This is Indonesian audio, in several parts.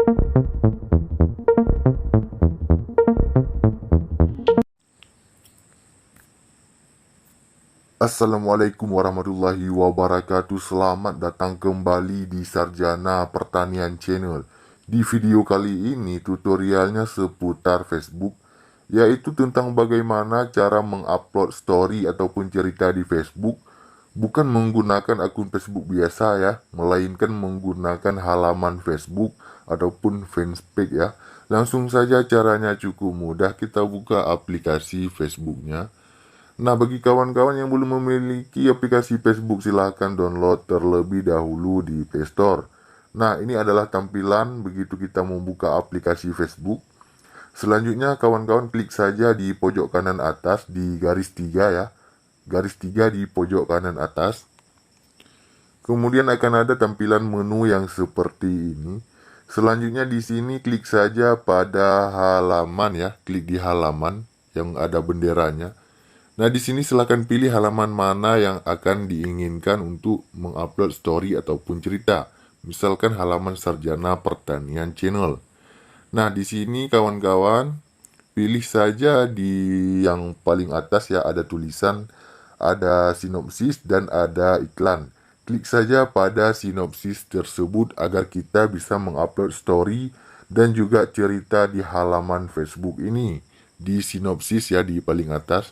Assalamualaikum warahmatullahi wabarakatuh. Selamat datang kembali di Sarjana Pertanian Channel. Di video kali ini tutorialnya seputar Facebook, yaitu tentang bagaimana cara mengupload story ataupun cerita di Facebook. Bukan menggunakan akun Facebook biasa ya, melainkan menggunakan halaman Facebook ataupun fanspage ya. Langsung saja, caranya cukup mudah. Kita buka aplikasi Facebooknya. Nah, bagi kawan-kawan yang belum memiliki aplikasi Facebook, silahkan download terlebih dahulu di Play Store. Nah, ini adalah tampilan begitu kita membuka aplikasi Facebook. Selanjutnya, kawan-kawan klik saja di pojok kanan atas di garis 3 ya. Garis 3 di pojok kanan atas. Kemudian akan ada tampilan menu yang seperti ini. Selanjutnya di sini klik saja pada halaman ya. Klik di halaman yang ada benderanya. Nah, di sini silakan pilih halaman mana yang akan diinginkan untuk mengupload story ataupun cerita. Misalkan halaman Sarjana Pertanian Channel. Nah, di sini kawan-kawan pilih saja di yang paling atas ya, ada tulisan, ada sinopsis dan ada iklan. Klik saja pada sinopsis tersebut agar kita bisa mengupload story dan juga cerita di halaman Facebook ini. Di sinopsis ya, di paling atas.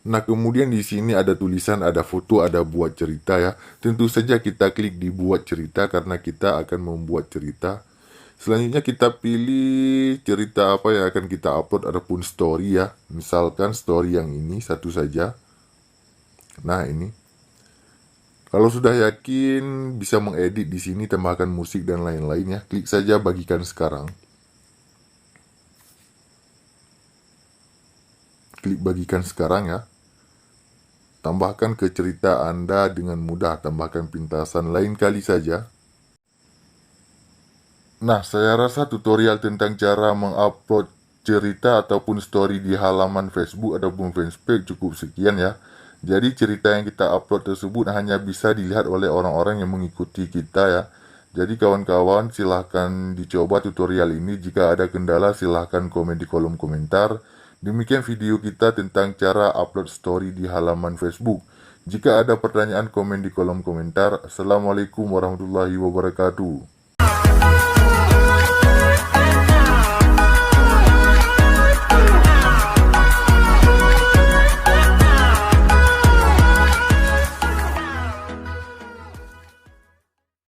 Nah, kemudian di sini ada tulisan, ada foto, ada buat cerita ya. Tentu saja kita klik di buat cerita karena kita akan membuat cerita. Selanjutnya kita pilih cerita apa yang akan kita upload ataupun story ya. Misalkan story yang ini satu saja. Nah, ini. Kalau sudah yakin bisa mengedit di sini, tambahkan musik dan lain-lain ya. Klik saja bagikan sekarang. Klik bagikan sekarang ya. Tambahkan ke cerita Anda dengan mudah, tambahkan pintasan lain kali saja. Nah, saya rasa tutorial tentang cara mengupload cerita ataupun story di halaman Facebook ataupun fanspage cukup sekian ya. Jadi cerita yang kita upload tersebut hanya bisa dilihat oleh orang-orang yang mengikuti kita ya. Jadi kawan-kawan silahkan dicoba tutorial ini. Jika ada kendala silahkan komen di kolom komentar. Demikian video kita tentang cara upload story di halaman Facebook. Jika ada pertanyaan, komen di kolom komentar. Assalamualaikum warahmatullahi wabarakatuh.